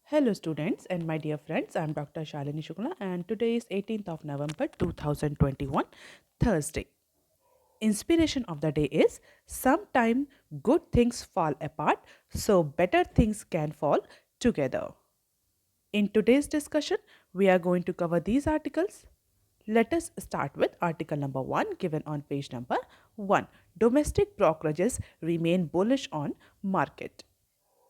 Hello students and my dear friends, I am Dr. Shalini Shukla and today is 18th of November 2021, Thursday. Inspiration of the day is sometime good things fall apart so better things can fall together. In today's discussion, we are going to cover these articles. Let us start with article number 1 given on page number 1. Domestic brokerages remain bullish on market.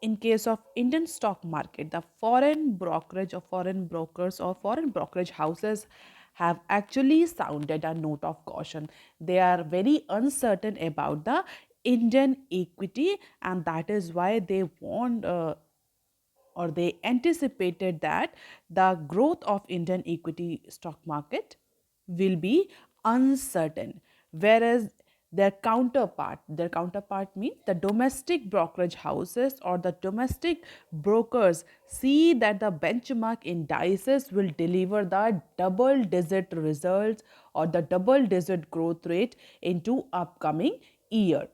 In case of Indian stock market, the foreign brokerage or foreign brokers or foreign brokerage houses have actually sounded a note of caution. They are very uncertain about the Indian equity, and that is why they want or they anticipated that the growth of Indian equity stock market will be uncertain, whereas their counterpart means the domestic brokerage houses or the domestic brokers see that the benchmark indices will deliver the double digit results or the double digit growth rate into upcoming year.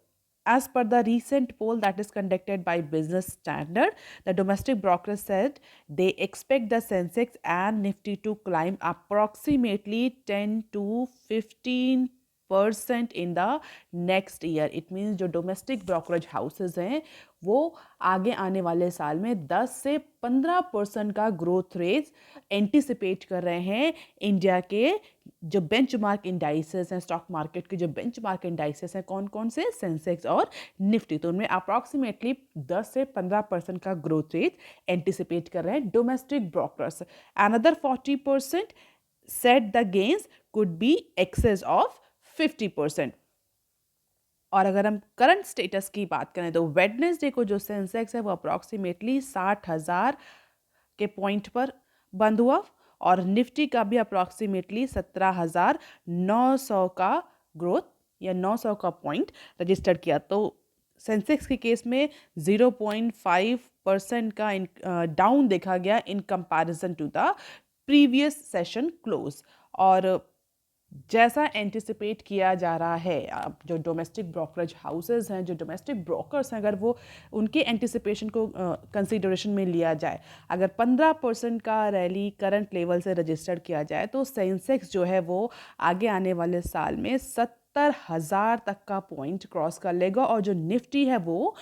As per the recent poll that is conducted by Business Standard, the domestic brokers said they expect the Sensex and Nifty to climb approximately 10 to 15% in the next year. It means जो domestic brokerage houses हैं वो आगे आने वाले साल में 10 से 15% का ग्रोथ रेट एंटिसिपेट कर रहे हैं इंडिया के जो बेंचमार्क इंडाइसेस हैं स्टॉक मार्केट के जो बेंचमार्क इंडाइसेस हैं कौन कौन से सेंसेक्स और निफ्टी तो उनमें अप्रॉक्सीमेटली 10 से 15% का ग्रोथ रेट एंटिसिपेट कर रहे हैं domestic brokers another 40% set the gains could be excess of 50%। और अगर हम करंट स्टेटस की बात करें तो वेडनेसडे को जो सेंसेक्स है वो अप्रॉक्सीमेटली 60,000 के पॉइंट पर बंद हुआ और निफ्टी का भी अप्रॉक्सीमेटली 17,900 का ग्रोथ या 900 का पॉइंट रजिस्टर किया। तो सेंसेक्स के केस में 0.5% का डाउन देखा गया in comparison to the previous session close. और जैसा एंटिसिपेट किया जा रहा है जो डोमेस्टिक ब्रोकरेज हाउसेस हैं जो डोमेस्टिक ब्रोकर्स हैं अगर वो उनके एंटिसिपेशन को कंसीडरेशन में लिया जाए अगर 15% का रैली करंट लेवल से रजिस्टर्ड किया जाए तो सेंसेक्स जो है वो आगे आने वाले साल में 70,000 तक का पॉइंट क्रॉस कर लेगा और जो निफ्टी है वो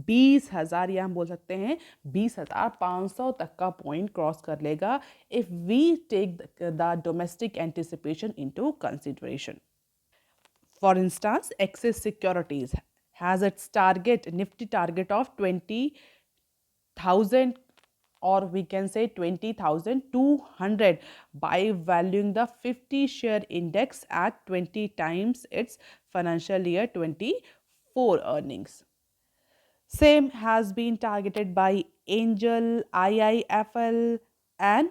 20,000 या हम बोल सकते हैं 20,500 तक का पॉइंट क्रॉस कर लेगा if we take the domestic anticipation into consideration. For instance, Axis Securities has its target, Nifty target of 20,000 or we can say 20,200 by valuing the 50 share index at 20 times its financial year 24 earnings. Same has been targeted by Angel, IIFL and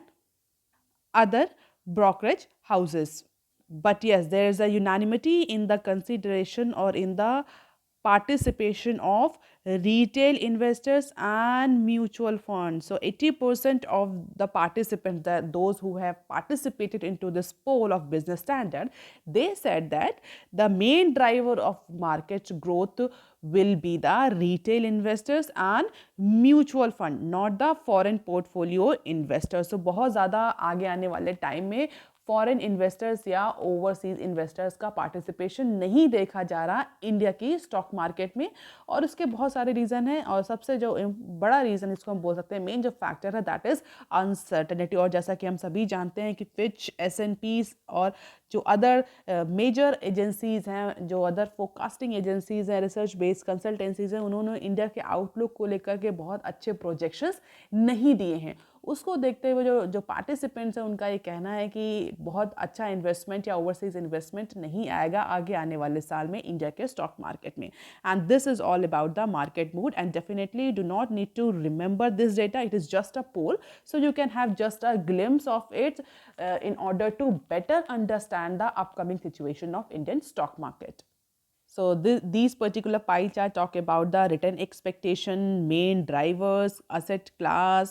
other brokerage houses. But yes, there is a unanimity in the consideration or in the participation of retail investors and mutual funds. So 80% of the participants, those who have participated into this poll of Business Standard, they said that the main driver of market growth will be the retail investors and mutual fund, not the foreign portfolio investors. So बहुत ज़्यादा आगे आने वाले time में foreign investors या overseas investors का participation नहीं देखा जा रहा इंडिया की स्टॉक मार्केट में और उसके बहुत सारे रीज़न हैं और सबसे जो बड़ा रीज़न इसको हम बोल सकते हैं मेन जो फैक्टर है दैट इज़ अनसर्टेनिटी। और जैसा कि हम सभी जानते हैं कि फिच S&P और जो अदर मेजर एजेंसीज़ हैं जो अदर फोरकास्टिंग एजेंसीज़ हैं रिसर्च बेस्ड कंसल्टेंसीज़ हैं उन्होंने इंडिया के आउटलुक को लेकर के बहुत अच्छे प्रोजेक्शंस नहीं दिए हैं। उसको देखते हुए जो जो पार्टिसिपेंट्स हैं उनका ये कहना है कि बहुत अच्छा इन्वेस्टमेंट या ओवरसीज इन्वेस्टमेंट नहीं आएगा आगे आने वाले साल में इंडिया के स्टॉक मार्केट में। And this is all about the market mood and definitely do not need to remember this data, it is just a poll so you can have just a glimpse of it in order to better understand the upcoming situation of Indian stock market. So these particular pie chart talk about the return expectation, main drivers, asset class,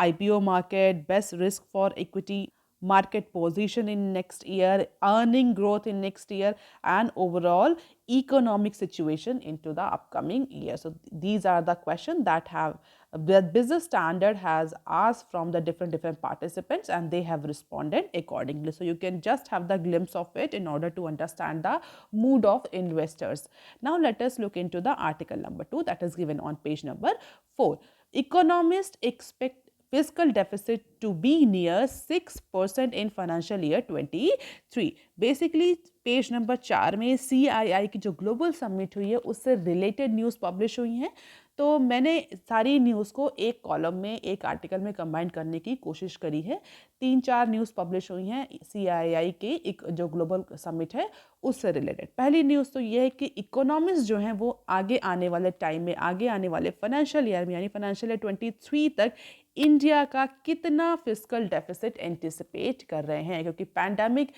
IPO market, best risk for equity, market position in next year, earning growth in next year, and overall economic situation into the upcoming year. So these are the questions that have The business standard has asked from the different participants and they have responded accordingly. So you can just have the glimpse of it in order to understand the mood of investors. Now let us look into the article number 2 that is given on page number 4. Economists expect fiscal deficit to be near 6% in financial year 23. Basically page number 4 में CII की जो global summit हुई है उससे related news publish हुई हैं. तो मैंने सारी न्यूज़ को एक कॉलम में एक आर्टिकल में कंबाइन करने की कोशिश करी है. 3-4 न्यूज़ पब्लिश हुई हैं CII के एक जो ग्लोबल समिट है उससे रिलेटेड. पहली न्यूज़ तो ये है कि इकोनॉमिस्ट जो हैं वो आगे आने वाले टाइम में, आगे आने वाले फाइनेंशियल ईयर में यानी फाइनेंशियल ईयर 23 तक इंडिया का कितना फिस्कल डेफिसिट एंटिसिपेट कर रहे हैं, क्योंकि पैंडेमिक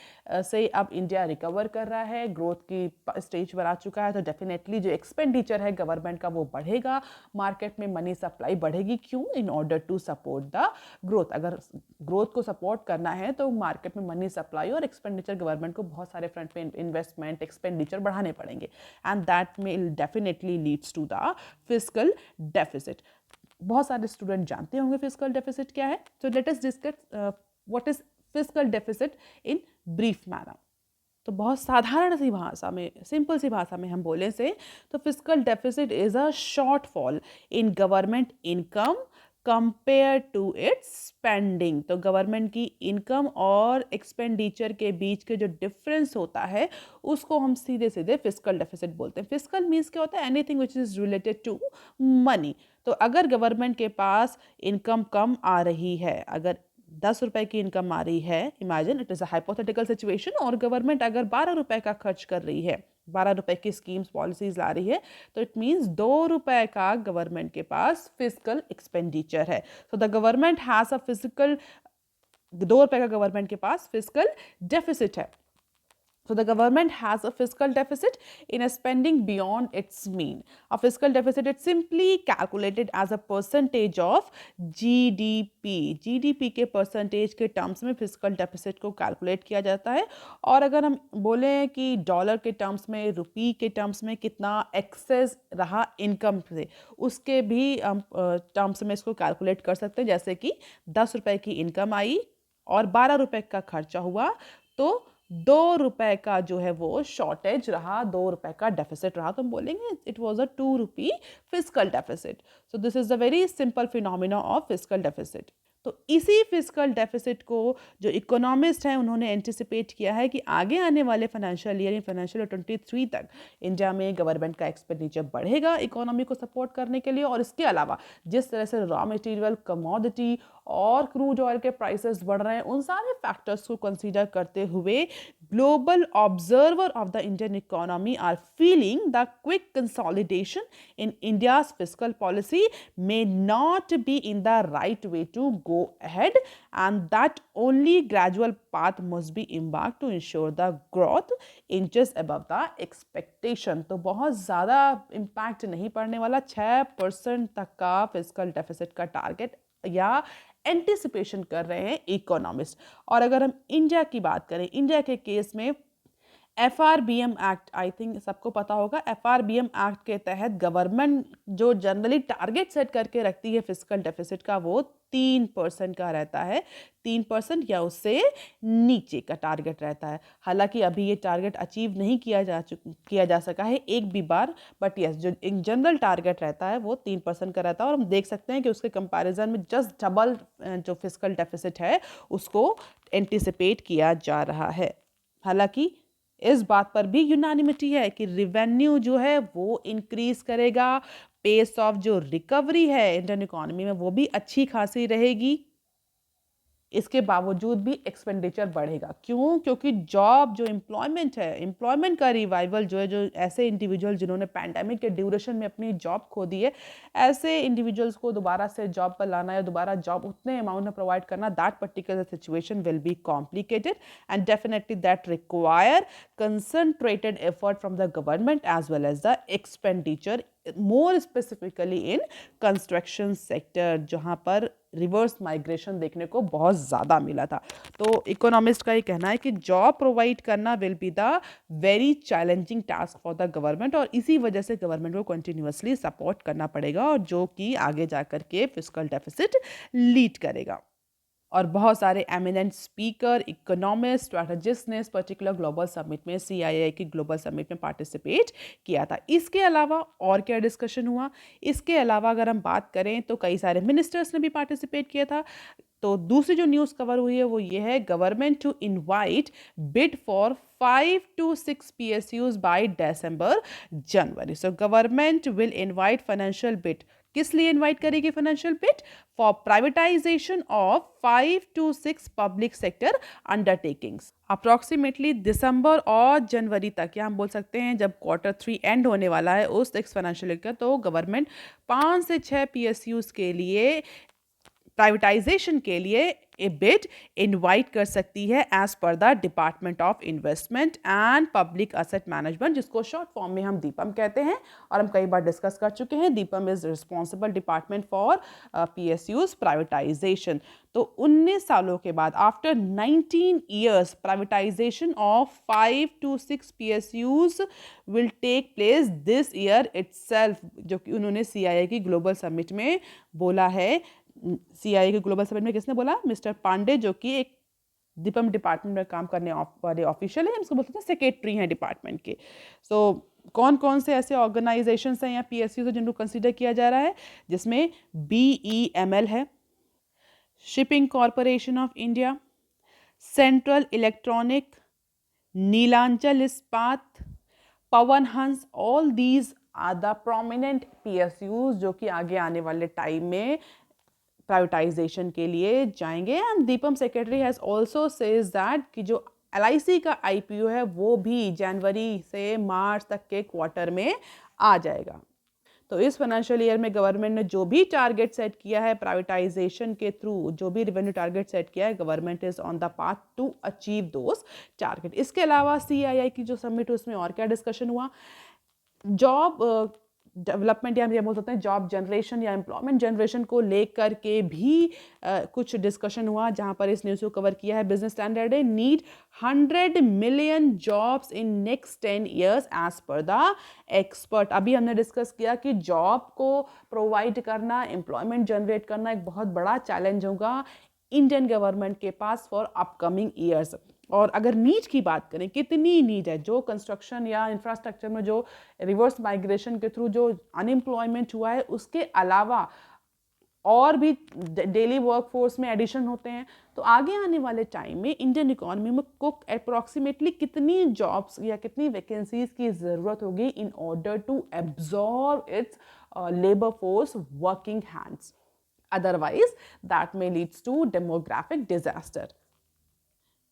से अब इंडिया रिकवर कर रहा है, ग्रोथ की स्टेज पर आ चुका है. तो डेफिनेटली जो एक्सपेंडिचर है गवर्नमेंट का वो बढ़ेगा, मार्केट में मनी सप्लाई बढ़ेगी. क्यों? In order to support the growth. अगर ग्रोथ को सपोर्ट करना है तो मार्केट में मनी सप्लाई और एक्सपेंडिचर गवर्नमेंट को बहुत सारे फ्रंट पे इन्वेस्टमेंट एक्सपेंडिचर बढ़ाने पड़ेंगे and that will definitely leads to the fiscal deficit. बहुत सारे स्टूडेंट जानते होंगे फिस्कल डेफिसिट क्या है. So let us discuss what is fiscal deficit in brief manner. तो बहुत साधारण सी भाषा में, सिंपल सी भाषा में हम बोले से तो fiscal deficit is a shortfall in government income compare to its spending. तो गवर्नमेंट की इनकम और एक्सपेंडिचर के बीच के जो डिफरेंस होता है उसको हम सीधे सीधे फिस्कल डेफिसिट बोलते हैं. फिस्कल मीन्स क्या होता है? Anything which is related to money. तो अगर गवर्नमेंट के पास इनकम कम आ रही है, अगर 10 रुपए की इनकम आ रही है, imagine it is a hypothetical situation, और गवर्नमेंट अगर 12 रुपए का खर्च कर रही है, 12 रुपए की स्कीम्स पॉलिसीज ला रही है, तो इट मीन्स 2 रुपए का गवर्नमेंट के पास फिजिकल एक्सपेंडिचर है. So the government has a physical 2 रुपए का गवर्नमेंट के पास फिजिकल डेफिसिट है. So the government has a fiscal deficit in a spending beyond its mean. A fiscal deficit is simply calculated as a percentage of GDP. GDP के percentage के terms में fiscal deficit को calculate किया जाता है. और अगर हम बोलें कि डॉलर के terms में, रुपी के terms में कितना excess रहा income से, उसके भी terms में इसको calculate कर सकते हैं. जैसे कि 10 रुपए की income आई और 12 रुपए का खर्चा हुआ, तो 2 रुपए का जो है वो शॉर्टेज रहा, 2 रुपए का डेफिसिट रहा, तो हम बोलेंगे it was a 2 rupee physical deficit. So this is a very simple phenomena of physical deficit. तो इसी फिजिकल डेफिसिट को जो इकोनॉमिस्ट हैं उन्होंने एंटिसिपेट किया है कि आगे आने वाले फाइनेंशियल ईयर, फाइनेंशियल ईयर 23 तक इंडिया में गवर्नमेंट का एक्सपेंडिचर बढ़ेगा इकोनॉमी को सपोर्ट करने के लिए. और इसके अलावा जिस तरह से रॉ मटेरियल, कमोडिटी और क्रूड ऑयल के प्राइसेस बढ़ रहे हैं, उन सारे फैक्टर्स को कंसीडर करते हुए global observer of the Indian economy are feeling the quick consolidation in India's fiscal policy may not be in the right way to go ahead, and that only gradual path must be embarked to ensure the growth inches above the expectation. तो बहुत ज़्यादा impact नहीं पड़ने वाला, 6% तक का physical deficit का target या एंटिसिपेशन कर रहे हैं इकोनॉमिस्ट. और अगर हम इंडिया की बात करें, इंडिया के केस में FRBM एक्ट, आई थिंक सबको पता होगा, FRBM एक्ट के तहत गवर्नमेंट जो जनरली टारगेट सेट करके रखती है फिजिकल डेफिसिट का, वो 3% का रहता है. 3% या उससे नीचे का टारगेट रहता है. हालांकि अभी ये टारगेट अचीव नहीं किया जा सका है एक भी बार, बट यस जो इन जनरल टारगेट रहता है वो 3% का रहता है. और हम देख सकते हैं कि उसके कंपैरिजन में जस्ट डबल जो फिजिकल डेफिसिट है उसको एंटिसिपेट किया जा रहा है. हालांकि इस बात पर भी यूनानिमिटी है कि रिवेन्यू जो है वो इंक्रीज करेगा, पेस ऑफ जो रिकवरी है इंडियन इकोनॉमी में वो भी अच्छी खासी रहेगी. इसके बावजूद भी एक्सपेंडिचर बढ़ेगा. क्यों? क्योंकि जॉब जो एम्प्लॉयमेंट है, एम्प्लॉयमेंट का रिवाइवल जो है, जो ऐसे इंडिविजुअल जिन्होंने पैंडेमिक के ड्यूरेशन में अपनी जॉब खो दी है, ऐसे इंडिविजुअल्स को दोबारा से जॉब पर लाना या दोबारा जॉब उतने अमाउंट में प्रोवाइड करना, that particular situation will be complicated and definitely that require concentrated effort from the government as well as the expenditure more specifically in construction sector, जहाँ पर रिवर्स माइग्रेशन देखने को बहुत ज़्यादा मिला था। तो इकोनॉमिस्ट का ये कहना है कि जॉब प्रोवाइड करना will be the very challenging task for the government, और इसी वजह से गवर्नमेंट को कंटिन्यूअसली सपोर्ट करना पड़ेगा, और जो कि आगे जा कर के फिस्कल डेफिसिट लीड करेगा। और बहुत सारे एमिनेंट स्पीकर, इकोनॉमिस्ट, स्ट्रैटेजिस्ट ने इस पर्टिकुलर ग्लोबल समिट में, CII की ग्लोबल समिट में पार्टिसिपेट किया था। इसके अलावा और क्या डिस्कशन हुआ? इसके अलावा अगर हम बात करें तो कई सारे मिनिस्टर्स ने भी पार्टिसिपेट किया था। तो दूसरी जो न्यूज़ कवर हुई है वो ये है, government to invite bid for 5 to 6 PSUs by December January. So government will invite financial bid. किस लिए इनवाइट करेगी financial bid? For privatization of 5 to 6 public sector undertakings. Approximately दिसंबर और जनवरी तक, या हम बोल सकते हैं जब Q3 एंड होने वाला है उस नेक्स्ट फाइनेंशियल ईयर का, तो गवर्नमेंट 5 से 6 PSUs के लिए, प्राइवेटाइजेशन के लिए ए बिड इनवाइट कर सकती है as per the department of investment and public asset management, जिसको शॉर्ट फॉर्म में हम दीपम कहते हैं, और हम कई बार डिस्कस कर चुके हैं। DIPAM is responsible department for PSUs privatisation. तो 19 सालों के बाद, after 19 years, privatisation of 5 to 6 PSUs will take place this year itself, जो कि उन्होंने CII की ग्लोबल समिट में बोला है। CII के ग्लोबल समिट में किसने बोला? मिस्टर पांडे, जो कि एक दीपम डिपार्टमेंट में काम करने वाले ऑफिशियल है, इसको बोलते हैं सेक्रेटरी हैं डिपार्टमेंट के। सो कौन कौन से ऐसे ऑर्गेनाइजेशंस हैं या PSUs हैं जिनको कंसीडर किया जा रहा है? जिसमें BEML है, Shipping Corporation of India, Central Electronic, Neelachal Ispat, Pawan Hans, all these are the prominent PSUs जो कि आगे आने वाले टाइम में प्राइवेटाइजेशन के लिए जाएंगे। And Deepam secretary has also says that कि जो LIC का IPO है वो भी जनवरी से मार्च तक के क्वार्टर में आ जाएगा। तो इस फाइनेंशियल ईयर में गवर्नमेंट ने जो भी टारगेट सेट किया है प्राइवेटाइजेशन के थ्रू, जो भी रेवेन्यू टारगेट सेट किया है, government is on the path to achieve those target. इसके अलावा CII की जो समिट उसमें और क्या डिस्कशन हुआ? जॉब डेवलपमेंट, या हम ये बोल सकते हैं जॉब जनरेशन या एम्प्लॉयमेंट जनरेशन को लेकर के भी कुछ डिस्कशन हुआ, जहां पर इस न्यूज़ को कवर किया है बिजनेस स्टैंडर्ड ने। Need 100 million jobs in next 10 years as per the expert. अभी हमने डिस्कस किया कि जॉब को प्रोवाइड करना, एम्प्लॉयमेंट जनरेट करना एक बहुत बड़ा चैलेंज होगा इंडियन गवर्नमेंट के पास फॉर अपकमिंग ईयर्स। और अगर नीड की बात करें, कितनी नीड है, जो कंस्ट्रक्शन या इंफ्रास्ट्रक्चर में जो रिवर्स माइग्रेशन के थ्रू जो अनएम्प्लॉयमेंट हुआ है, उसके अलावा और भी डेली वर्कफोर्स में एडिशन होते हैं, तो आगे आने वाले टाइम में इंडियन इकोनॉमी में को अप्रॉक्सीमेटली कितनी जॉब्स या कितनी वैकेंसीज की ज़रूरत होगी in order to absorb its labour force working hands. Otherwise that में लीड्स टू डेमोग्राफिक डिजास्टर।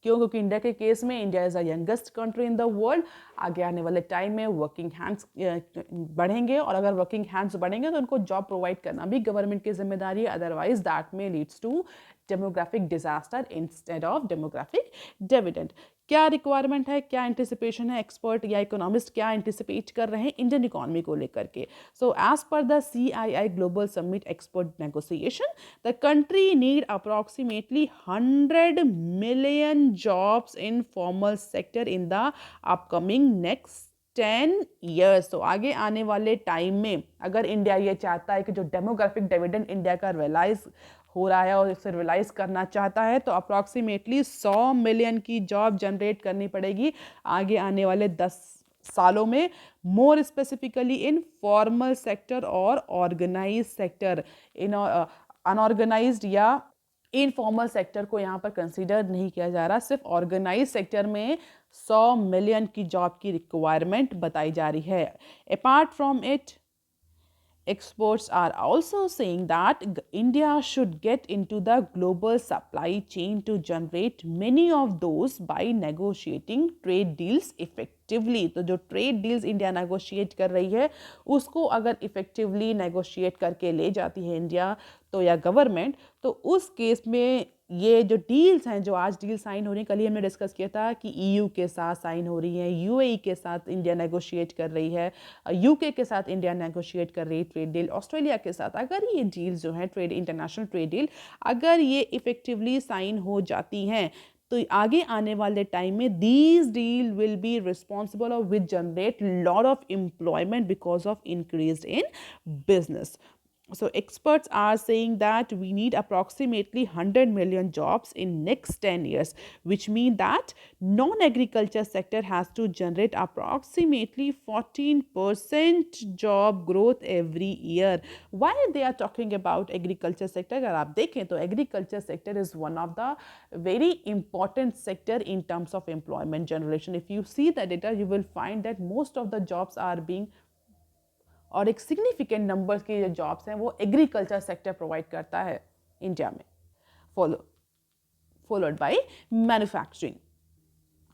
क्यों? क्योंकि इंडिया के केस में India is the youngest country in the world. आगे आने वाले टाइम में वर्किंग हैंड्स बढ़ेंगे, और अगर वर्किंग हैंड्स बढ़ेंगे तो उनको जॉब प्रोवाइड करना भी गवर्नमेंट की जिम्मेदारी है। अदरवाइज दैट में leads to demographic disaster instead of demographic dividend. क्या रिक्वायरमेंट है, क्या एंटिसिपेशन है, एक्सपर्ट या इकोनॉमिस्ट क्या एंटिसिपेट कर रहे हैं इंडियन इकोनॉमी को लेकर के? So as per the CII global summit expert negotiation, the country need approximately 100 million jobs in formal sector in the upcoming next 10 years. तो आगे आने वाले टाइम में अगर इंडिया ये चाहता है कि जो डेमोग्राफिक डिविडेंड इंडिया का रियलाइज हो रहा है और इसे रियलाइज करना चाहता है, तो अप्रॉक्सीमेटली 100 मिलियन की जॉब जनरेट करनी पड़ेगी आगे आने वाले 10 सालों में, more specifically in formal sector और ऑर्गेनाइज सेक्टर। इन अनऑर्गेनाइज्ड या इनफॉर्मल सेक्टर को यहाँ पर कंसीडर नहीं किया जा रहा, सिर्फ ऑर्गेनाइज सेक्टर में 100 मिलियन की जॉब की रिक्वायरमेंट बताई जा रही है। Apart from it, experts are also saying that India should get into the global supply chain to generate many of those by negotiating trade deals effectively। तो जो trade deals India negotiate कर रही है उसको अगर इफेक्टिवली नेगोशिएट करके ले जाती है इंडिया तो या गवर्नमेंट, तो उस केस में ये जो डील्स हैं, जो आज डील साइन हो रही हैं, कल ही हमने डिस्कस किया था कि ईयू के साथ साइन हो रही हैं, यूएई के साथ इंडिया नेगोशिएट कर रही है, यूके के साथ इंडिया नेगोशिएट कर रही है ट्रेड डील, ऑस्ट्रेलिया के साथ। अगर ये डील्स जो हैं ट्रेड, इंटरनेशनल ट्रेड डील, अगर ये इफेक्टिवली साइन हो जाती हैं तो आगे आने वाले टाइम में these deal will be responsible और will generate lot of employment because of increase in business. So experts are saying that we need approximately 100 million jobs in next 10 years, which mean that non-agriculture sector has to generate approximately 14% job growth every year. Why they are talking about agriculture sector? अगर आप देखें तो agriculture sector is one of the very important sector in terms of employment generation. If you see the data, you will find that most of the jobs are being, और एक significant number की जो jobs हैं वो agriculture sector provide करता है India में, followed by manufacturing.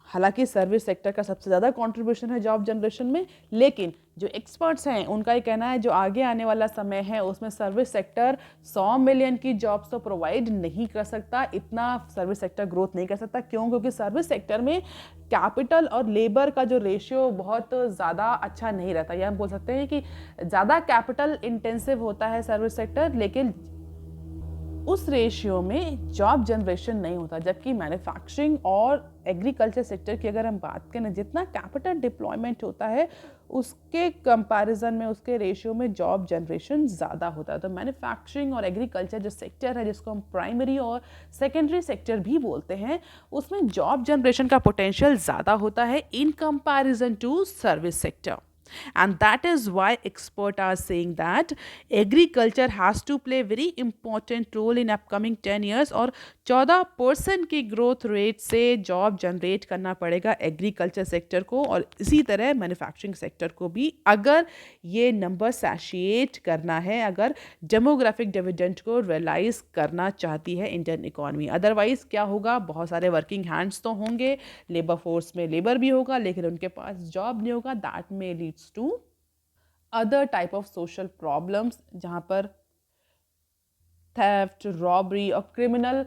हालांकि सर्विस सेक्टर का सबसे ज़्यादा कंट्रीब्यूशन है जॉब जनरेशन में, लेकिन जो एक्सपर्ट्स हैं उनका ये कहना है जो आगे आने वाला समय है उसमें सर्विस सेक्टर 100 मिलियन की जॉब्स तो प्रोवाइड नहीं कर सकता, इतना सर्विस सेक्टर ग्रोथ नहीं कर सकता. क्यों? क्योंकि सर्विस सेक्टर में कैपिटल और लेबर का जो रेशियो बहुत ज़्यादा अच्छा नहीं रहता, या हम बोल सकते हैं कि ज़्यादा कैपिटल इंटेंसिव होता है सर्विस सेक्टर, लेकिन उस रेशियो में जॉब जनरेशन नहीं होता. जबकि मैन्युफैक्चरिंग और एग्रीकल्चर सेक्टर की अगर हम बात करें, जितना कैपिटल डिप्लॉयमेंट होता है उसके कंपैरिजन में, उसके रेशियो में जॉब जनरेशन ज़्यादा होता है. तो मैन्युफैक्चरिंग और एग्रीकल्चर जो सेक्टर है, जिसको हम प्राइमरी और सेकेंडरी सेक्टर भी बोलते हैं, उसमें जॉब जनरेशन का पोटेंशियल ज़्यादा होता है in comparison to service sector. And that is why experts are saying that agriculture has to play very important role in upcoming 10 years, और 14% की ग्रोथ रेट से जॉब जनरेट करना पड़ेगा एग्रीकल्चर सेक्टर को, और इसी तरह मैन्युफैक्चरिंग सेक्टर को भी, अगर ये नंबर सैशिएट करना है, अगर डेमोग्राफिक डिविडेंड को रियलाइज करना चाहती है इंडियन इकॉनमी. अदरवाइज क्या होगा? बहुत सारे वर्किंग हैंड्स तो होंगे, लेबर फोर्स में लेबर भी होगा, लेकिन उनके पास जॉब नहीं होगा. दैट में leads to other type of social problems, जहाँ पर थेफ्ट, रॉबरी और क्रिमिनल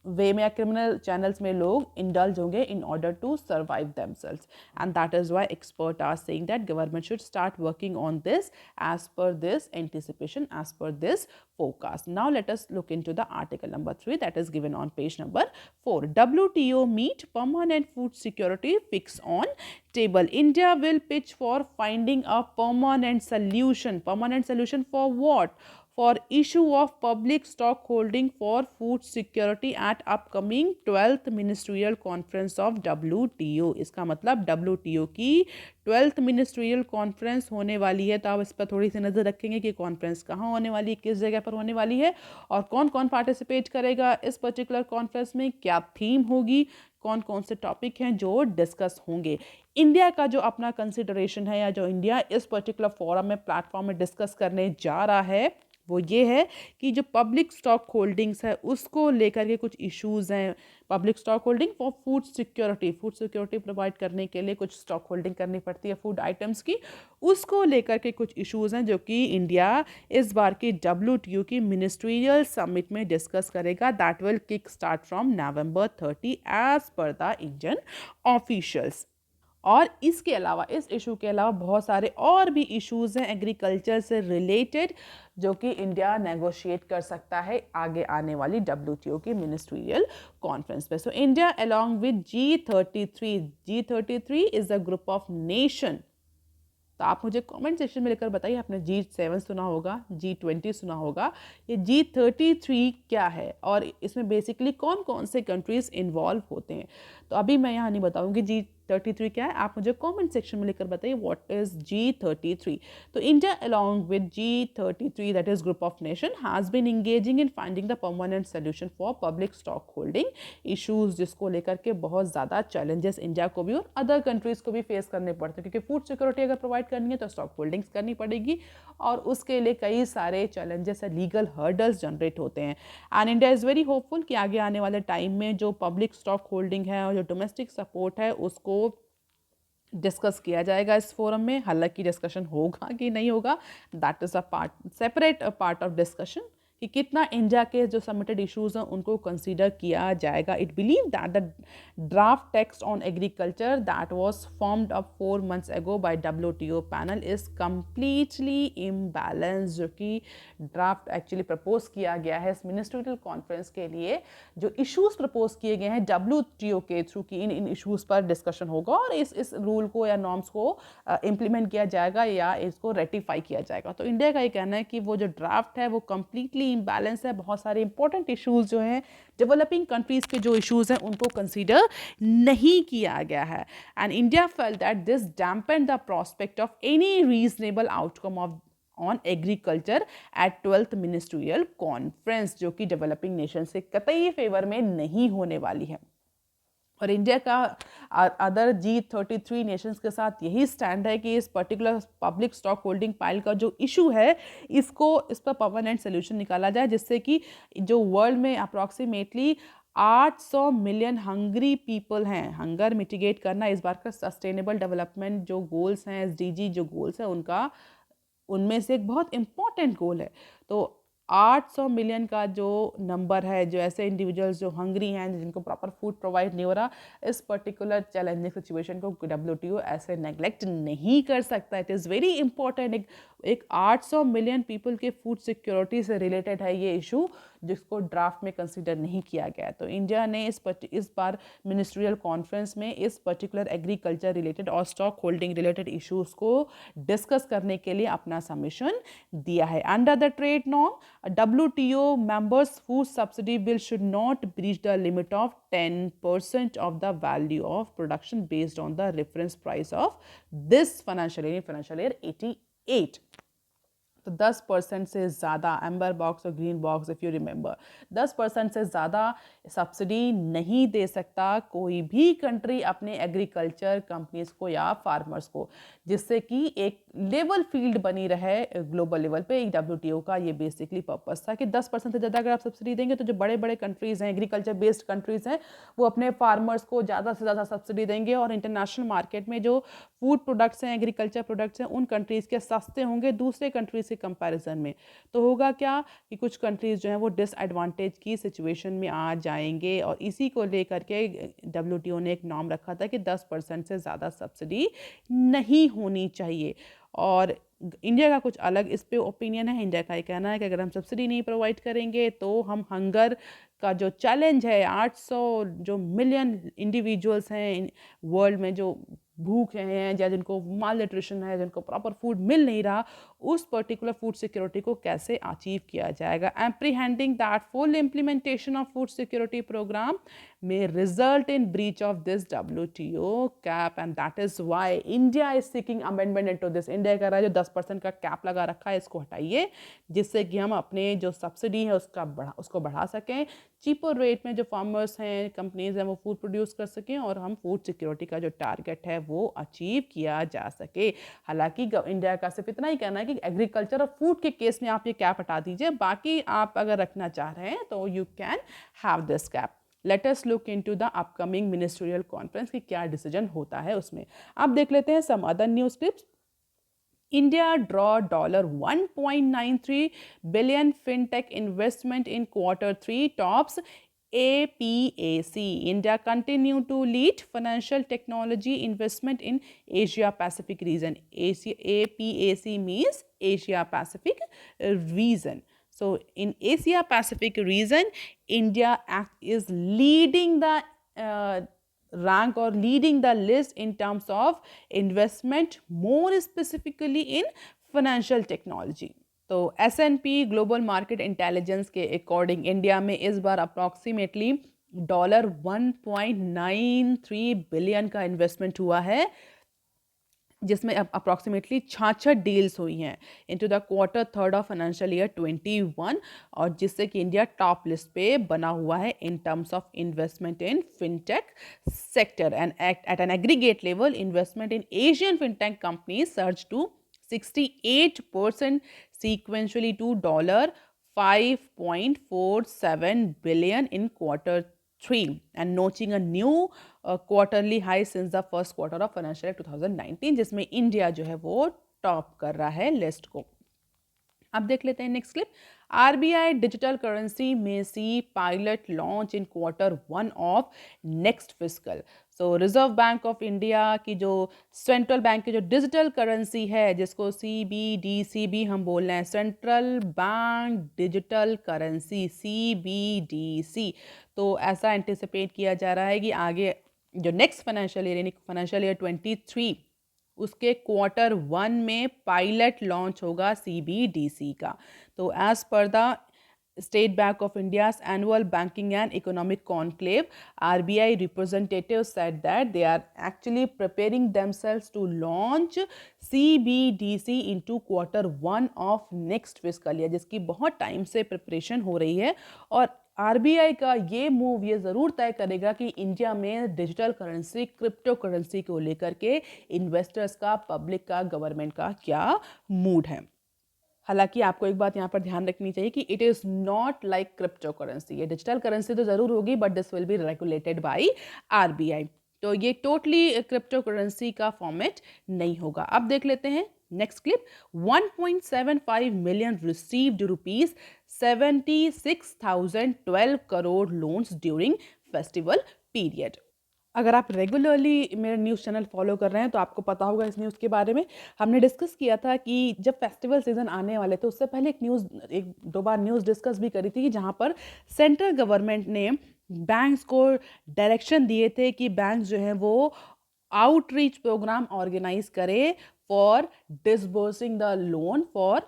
वे में या क्रिमिनल चैनल्स में लोग इंडल्ज होंगे in order to survive themselves. And that is why expert are saying that government should start working on this as per this anticipation, as per this forecast. Now let us look into the article number 3 that is given on page number 4. WTO meet permanent food security fix on table. India will pitch for finding a permanent solution. Permanent solution for what? For issue of public stock holding for food security at upcoming 12th ministerial conference of WTO. इसका मतलब WTO की 12th ministerial conference होने वाली है. तो आप इस पर थोड़ी सी नज़र रखेंगे कि कॉन्फ्रेंस कहाँ होने वाली है, किस जगह पर होने वाली है, और कौन कौन पार्टिसिपेट करेगा इस पर्टिकुलर कॉन्फ्रेंस में, क्या थीम होगी, कौन कौन से टॉपिक हैं जो डिस्कस होंगे. इंडिया का जो अपना कंसिडरेशन है, या जो इंडिया इस पर्टिकुलर फोरम में, प्लेटफॉर्म में डिस्कस करने जा रहा है, वो ये है कि जो पब्लिक स्टॉक होल्डिंग्स है उसको लेकर के कुछ इश्यूज़ हैं. Public stock holding for food security provide करने के लिए कुछ स्टॉक होल्डिंग करनी पड़ती है फूड आइटम्स की, उसको लेकर के कुछ इश्यूज़ हैं जो कि इंडिया इस बार की WTO की मिनिस्ट्रियल समिट में डिस्कस करेगा. That will kick start from November 30 as per the Indian officials. और इसके अलावा, इस इशू के अलावा बहुत सारे और भी इश्यूज़ हैं एग्रीकल्चर से रिलेटेड जो कि इंडिया नेगोशिएट कर सकता है आगे आने वाली WTO की मिनिस्ट्रियल कॉन्फ्रेंस पे. So India along with G33 is a group of nation. तो आप मुझे कमेंट सेक्शन में लेकर बताइए, आपने G7 सुना होगा, G20 सुना होगा, ये G33 क्या है और इसमें बेसिकली कौन कौन से कंट्रीज़ इन्वॉल्व होते हैं. तो अभी मैं यहाँ नहीं बताऊँगी G33 क्या है, आप मुझे कमेंट सेक्शन में लेकर बताइए व्हाट इज G33. तो India along with G33 that is group of nation has been engaging in finding the permanent solution for public stock holding issues, जिसको लेकर के बहुत ज़्यादा चैलेंजेस इंडिया को भी और अदर कंट्रीज़ को भी फेस करने पड़ते हैं, क्योंकि फूड सिक्योरिटी अगर प्रोवाइड करनी है तो स्टॉक होल्डिंग्स करनी पड़ेगी और उसके लिए कई सारे चैलेंजेस है, लीगल हर्डल्स जनरेट होते हैं. And India is very hopeful कि आगे आने वाले टाइम में जो पब्लिक स्टॉक होल्डिंग है और जो डोमेस्टिक सपोर्ट है उसको डिस्कस किया जाएगा इस फोरम में. हालांकि डिस्कशन होगा कि नहीं होगा, that is a part, separate part of discussion, कि कितना इंडिया के जो सबमिटेड इश्यूज हैं उनको कंसीडर किया जाएगा. It believe that the draft text on agriculture that was formed up 4 months ago by WTO panel is completely imbalance. जो कि ड्राफ्ट एक्चुअली प्रपोज किया गया है इस मिनिस्ट्रियल कॉन्फ्रेंस के लिए, जो इश्यूज प्रपोज किए गए हैं WTO के थ्रू कि इन इश्यूज पर डिस्कशन होगा और इस रूल को या नॉर्म्स को इम्प्लीमेंट किया जाएगा या इसको रेटिफाई किया जाएगा. तो इंडिया का ये कहना है कि वो जो ड्राफ्ट है वो कम्प्लीटली इम्बैलेंस है. बहुत सारे इंपॉर्टेंट इश्यूज जो हैं डेवलपिंग कंट्रीज के जो इश्यूज हैं उनको कंसीडर नहीं किया गया है. And India felt that this dampen the prospect of any reasonable outcome of on agriculture eight 12th ministerial conference, जो कि डेवलपिंग नेशन से कतई फेवर में नहीं होने वाली है. और इंडिया का अदर G33 नेशंस के साथ यही स्टैंड है कि इस particular public stock holding pile का जो इशू है इस पर परमानेंट सोल्यूशन निकाला जाए, जिससे कि जो वर्ल्ड में अप्रॉक्सीमेटली 800 मिलियन हंगरी पीपल हैं. हंगर मिटिगेट करना इस बार का सस्टेनेबल डेवलपमेंट जो गोल्स हैं, SDG जो गोल्स हैं उनमें से एक बहुत इंपॉर्टेंट गोल है. तो 800 मिलियन का जो नंबर है, जो ऐसे इंडिविजुअल्स जो हंग्री हैं, जिनको प्रॉपर फूड प्रोवाइड नहीं हो रहा, इस पर्टिकुलर चैलेंजिंग सिचुएशन को WTO ऐसे नेग्लेक्ट नहीं कर सकता. It is very important. एक 800 मिलियन पीपल के फूड सिक्योरिटी से रिलेटेड है ये इशू, जिसको ड्राफ्ट में कंसीडर नहीं किया गया. तो इंडिया ने इस बार मिनिस्ट्रियल कॉन्फ्रेंस में इस पर्टिकुलर एग्रीकल्चर रिलेटेड और स्टॉक होल्डिंग रिलेटेड इश्यूज को डिस्कस करने के लिए अपना सबमिशन दिया है. Under the trade norm, WTO members food subsidy bill should not breach the limit of 10% of the value of production based on the reference price of this financial year 88. तो 10% से ज़्यादा amber box और green box, if you remember, 10% से ज़्यादा subsidy नहीं दे सकता कोई भी कंट्री अपने एग्रीकल्चर कंपनीज को या फार्मर्स को, जिससे कि एक लेवल फील्ड बनी रहे ग्लोबल लेवल पे. WTO का ये बेसिकली पर्पस था कि 10% से ज़्यादा अगर आप सब्सिडी देंगे तो जो बड़े बड़े कंट्रीज़ हैं, एग्रीकल्चर बेस्ड कंट्रीज़ हैं, वो अपने फार्मर्स को ज़्यादा से ज़्यादा सब्सिडी देंगे और इंटरनेशनल मार्केट में जो फूड प्रोडक्ट्स हैं, एग्रीकल्चर प्रोडक्ट्स हैं, उन कंट्रीज़ के सस्ते होंगे दूसरे कंट्रीज़ के कंपैरिजन में. तो होगा क्या कि कुछ कंट्रीज़ जो हैं वो डिसएडवांटेज की सिचुएशन में आ जाएंगे. और इसी को लेकर के WTO ने एक नॉर्म रखा था कि 10% से ज़्यादा सब्सिडी नहीं होनी चाहिए. और इंडिया का कुछ अलग इस पे ओपिनियन है. इंडिया का ये कहना है कि अगर हम सब्सिडी नहीं प्रोवाइड करेंगे तो हम हंगर का जो चैलेंज है, 800 जो मिलियन इंडिविजुअल्स हैं वर्ल्ड में जो भूखे हैं या जिनको माल न्यूट्रिशन है, जिनको प्रॉपर फूड मिल नहीं रहा, उस पर्टिकुलर फूड सिक्योरिटी को कैसे अचीव किया जाएगा. Apprehending that full implementation of food security program may result in breach of this WTO cap and that is why India is seeking amendment into this. India कह रहा है जो 10% का cap लगा रखा है इसको हटाइए, जिससे कि हम अपने जो सब्सिडी है उसको बढ़ा सकें, चीपर रेट में जो फार्मर्स हैं, कंपनीज हैं, वो फूड प्रोड्यूस कर सकें और हम फूड सिक्योरिटी का जो टारगेट है वो अचीव किया जा सके. हालांकि इंडिया का सिर्फ इतना ही कहना है कि एग्रीकल्चर और फूड के केस में आप ये कैप हटा दीजिए, बाकी आप अगर रखना चाह रहे हैं तो you can have this cap. Let us look into the upcoming ministerial conference कि क्या डिसीजन होता है उसमें. आप देख लेते हैं some other news clips. India draw $1.93 billion fintech investment in Q3 tops APAC. India continue to lead financial technology investment in Asia Pacific region. APAC means Asia Pacific region. So in Asia Pacific region, India is leading the rank or leading the list in terms of investment, more specifically in financial technology. तो S&P global market intelligence के according India में इस बार approximately $1.93 billion का investment हुआ है, जिसमें approximately 66 deals हुई हैं into the Q3 of financial year 21, और जिससे कि इंडिया टॉप लिस्ट पे बना हुआ है in terms of investment in fintech sector. And at an aggregate level investment in Asian fintech companies surge to 68% sequentially to $5.47 billion in Q3 and notching a new quarterly high since the first quarter of financial year 2019, जिसमें India जो है वो top कर रहा है list को. अब देख लेते हैं next clip. RBI digital currency may see pilot launch in Q1 of next fiscal. So Reserve Bank of India की जो सेंट्रल बैंक की जो डिजिटल करेंसी है, जिसको CBDC भी हम बोल रहे हैं, central bank digital currency CBDC, तो ऐसा एंटिसिपेट किया जा रहा है कि आगे जो नेक्स्ट फाइनेंशियल ईयर यानी फाइनेंशियल ईयर 23 उसके Q1 में पायलट लॉन्च होगा CBDC का। तो as per the State Bank of India's annual banking and economic conclave, RBI representatives said that they are actually preparing themselves to launch CBDC into Q1 of next fiscal year, जिसकी बहुत time से preparation हो रही है। और RBI का ये move ये ज़रूर तय करेगा कि इंडिया में डिजिटल करेंसी, क्रिप्टो करेंसी को लेकर के इन्वेस्टर्स का, पब्लिक का, गवर्नमेंट का क्या मूड है। हालांकि आपको एक बात यहाँ पर ध्यान रखनी चाहिए कि it is not like crypto currency. ये डिजिटल करेंसी तो ज़रूर होगी, but this will be regulated by RBI. तो ये टोटली क्रिप्टो करेंसी का फॉर्मेट नहीं होगा। अब देख लेते हैं next clip. 1.75 million received rupees 76,012 crore loans during festival period. अगर आप रेगुलरली मेरा न्यूज़ चैनल फॉलो कर रहे हैं तो आपको पता होगा इस न्यूज़ के बारे में। हमने डिस्कस किया था कि जब फेस्टिवल सीज़न आने वाले थे उससे पहले एक दो बार न्यूज़ डिस्कस भी करी थी, जहां पर सेंट्रल गवर्नमेंट ने बैंक्स को डायरेक्शन दिए थे कि बैंक जो है वो आउटरीच प्रोग्राम ऑर्गेनाइज करे for disbursing the loan, for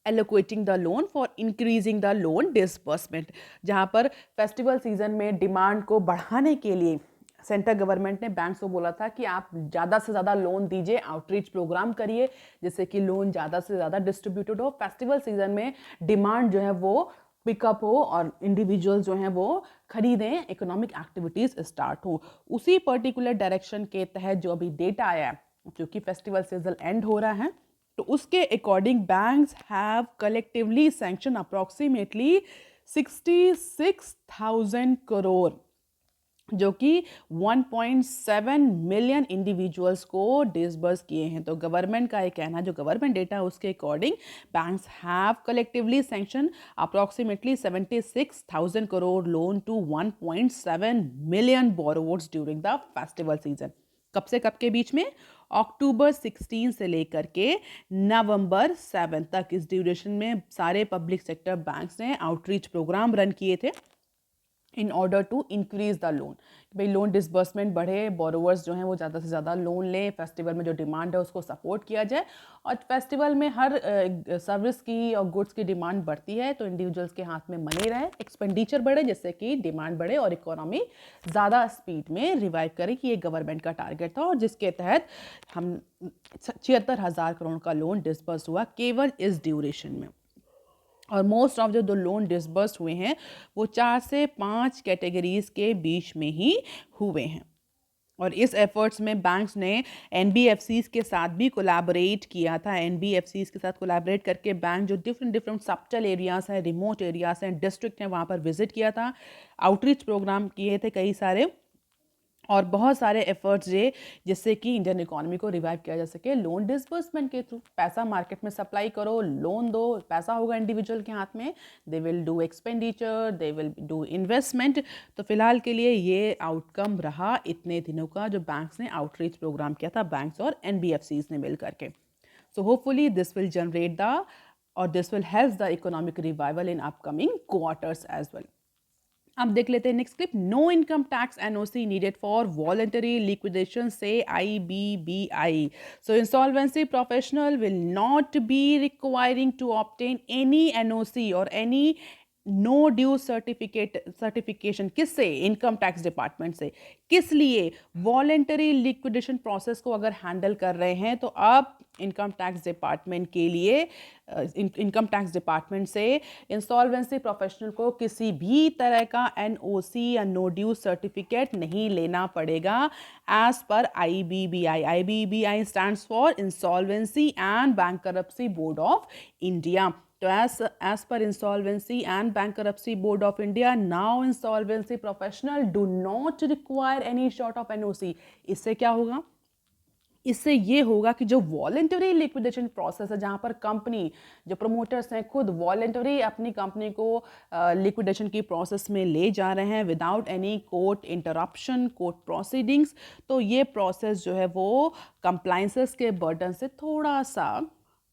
allocating the loan, for increasing the loan disbursement। जहां पर फेस्टिवल सीजन में डिमांड को बढ़ाने के लिए सेंट्रल गवर्नमेंट ने बैंक्स को बोला था कि आप ज़्यादा से ज़्यादा लोन दीजिए, आउटरीच प्रोग्राम करिए, जिससे कि लोन ज़्यादा से ज़्यादा डिस्ट्रीब्यूटेड हो, फेस्टिवल सीजन में डिमांड जो है वो पिकअप हो और इंडिविजुअल्स जो हैं वो खरीदें, इकोनॉमिक एक्टिविटीज़ स्टार्ट हो। उसी पर्टिकुलर डायरेक्शन के तहत जो अभी डेटा आया है, क्योंकि फेस्टिवल सीजन एंड हो रहा है, तो उसके according banks have collectively sanction approximately 66,000 crore, जो कि 1.7 मिलियन इंडिविजुअल्स को डिसबर्स किए हैं। तो गवर्नमेंट का ये कहना, जो गवर्नमेंट डेटा है उसके according banks have collectively sanction approximately 76,000 crore loan to 1.7 million borrowers during the festival season. कब से कब के बीच में? अक्टूबर 16 से लेकर के नवंबर 7 तक, इस ड्यूरेशन में सारे पब्लिक सेक्टर बैंक्स ने आउटरीच प्रोग्राम रन किए थे in order to increase the loan. भाई लोन डिसबर्समेंट बढ़े, बोरोवर्स जो हैं वो ज़्यादा से ज़्यादा लोन लें, फेस्टिवल में जो डिमांड है उसको सपोर्ट किया जाए। और फेस्टिवल में हर सर्विस की और गुड्स की डिमांड बढ़ती है, तो इंडिविजुअल्स के हाथ में मनी रहे, एक्सपेंडिचर बढ़े, जिससे कि डिमांड बढ़े और इकोनॉमी ज़्यादा स्पीड में रिवाइव करे, कि ये गवर्नमेंट का टारगेट था। और जिसके तहत हम 76,000 करोड़ का लोन डिसबर्स हुआ केवल इस ड्यूरेशन में। और मोस्ट ऑफ जो लोन डिसबर्स हुए हैं वो 4 से 5 कैटेगरीज के बीच में ही हुए हैं। और इस एफर्ट्स में बैंक्स ने एनबीएफसीज के साथ भी कोलैबोरेट किया था। एनबीएफसीज के साथ कोलैबोरेट करके बैंक जो डिफरेंट सबटल एरियाज़ हैं, रिमोट एरियाज़ हैं, डिस्ट्रिक्ट हैं, वहाँ पर विजिट किया था, आउटरीच प्रोग्राम किए थे कई सारे, और बहुत सारे एफर्ट्स ये, जिससे कि इंडियन इकोनॉमी को रिवाइव किया जा सके लोन डिसबर्समेंट के थ्रू। पैसा मार्केट में सप्लाई करो, लोन दो, पैसा होगा इंडिविजुअल के हाथ में, they will do expenditure, they will do investment. तो फिलहाल के लिए ये आउटकम रहा इतने दिनों का जो बैंक्स ने आउटरीच प्रोग्राम किया था, बैंक्स और एनबीएफसीज ने मिल करके। So hopefully this will generate the और this will help the economic revival in upcoming quarters as well. अब देख लेते हैं next clip. No income tax NOC needed for voluntary liquidation says IBBI. So insolvency professional will not be requiring to obtain any NOC और any no due certification. किससे? Income tax department से। किस लिए? Voluntary liquidation process को अगर handle कर रहे हैं तो अब इनकम टैक्स डिपार्टमेंट के लिए इनकम टैक्स डिपार्टमेंट से इंसॉल्वेंसी प्रोफेशनल को किसी भी तरह का एनओसी या नो ड्यू सर्टिफिकेट नहीं लेना पड़ेगा as per IBBI. IBBI stands for insolvency and bankruptcy board of India. तो as per Insolvency and Bankruptcy Board of India, now insolvency professional do not require any sort of NOC। इससे क्या होगा? इससे ये होगा कि जो वॉलेंटरी लिक्विडेशन प्रोसेस है, जहाँ पर कंपनी, जो प्रमोटर्स हैं, खुद वॉलेंटरी अपनी कंपनी को लिक्विडेशन की प्रोसेस में ले जा रहे हैं without any court interruption, court proceedings, तो ये प्रोसेस जो है वो कंप्लाइंसेस के बर्डन से थोड़ा सा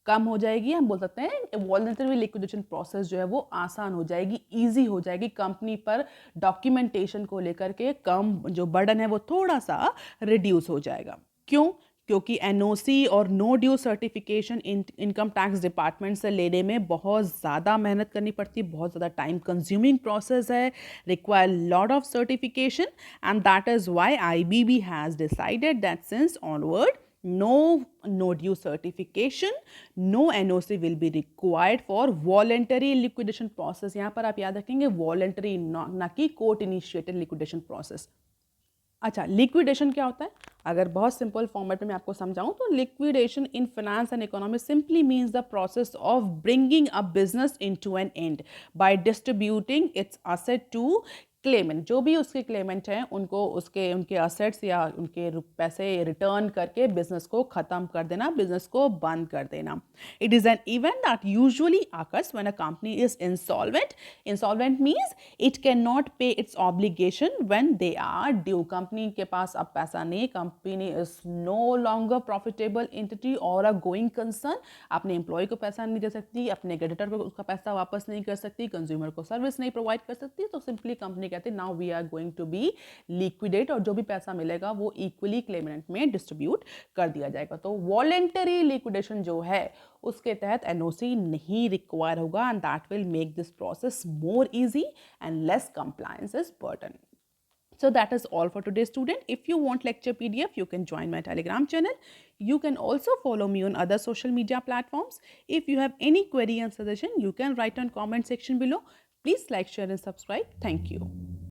कम हो जाएगी। हम बोल सकते हैं वॉलेंटरी लिक्विडेशन प्रोसेस जो है वो आसान हो जाएगी, ईजी हो जाएगी। कंपनी पर डॉक्यूमेंटेशन को लेकर के कम जो बर्डन है वो थोड़ा सा रिड्यूस हो जाएगा। क्यों? क्योंकि एनओसी और no due certification income tax department से लेने में बहुत ज़्यादा मेहनत करनी पड़ती है, बहुत ज़्यादा टाइम कंज्यूमिंग प्रोसेस है, require lot of certification, and that is why IBB has decided that since onward no due certification, no NOC will be required for voluntary liquidation process। यहाँ पर आप याद रखेंगे voluntary, ना कि court initiated liquidation process। अच्छा, liquidation क्या होता है? अगर बहुत सिंपल फॉर्मेट में मैं आपको समझाऊं तो liquidation in finance and economy simply means the process of bringing a business into an end by distributing its asset to claimant. जो भी उसके क्लेमेंट हैं उनको उनके असेट्स या उनके पैसे रिटर्न करके बिजनेस को ख़त्म कर देना, बिजनेस को बंद कर देना। It is an event that usually occurs when a company is insolvent। Insolvent means it cannot pay its obligation when they are due। Company के पास अब पैसा नहीं, company is no longer profitable entity और अ गोइंग कंसर्न। अपने employ को पैसा नहीं दे सकती, अपने क्रेडिटर को उसका पैसा वापस नहीं कर सकती, कंज्यूमर को सर्विस नहीं प्रोवाइड कर सकती, तो सिंपली कंपनी कहती है now we are going to be liquidate, और जो भी पैसा मिलेगा वो इक्वली क्लेमेंट में डिस्ट्रीब्यूट कर दिया जाएगा। तो वॉलेंटरी लिक्विडेशन जो है उसके तहत एनओसी नहीं रिक्वायर होगा, and that will make this process more easy and less compliance burden। So that is all for today, student. If you want lecture PDF, you can join my Telegram channel. You can also follow me on other social media platforms. If you have any query and suggestion, you can write on comment section below. Please like, share and subscribe. Thank you.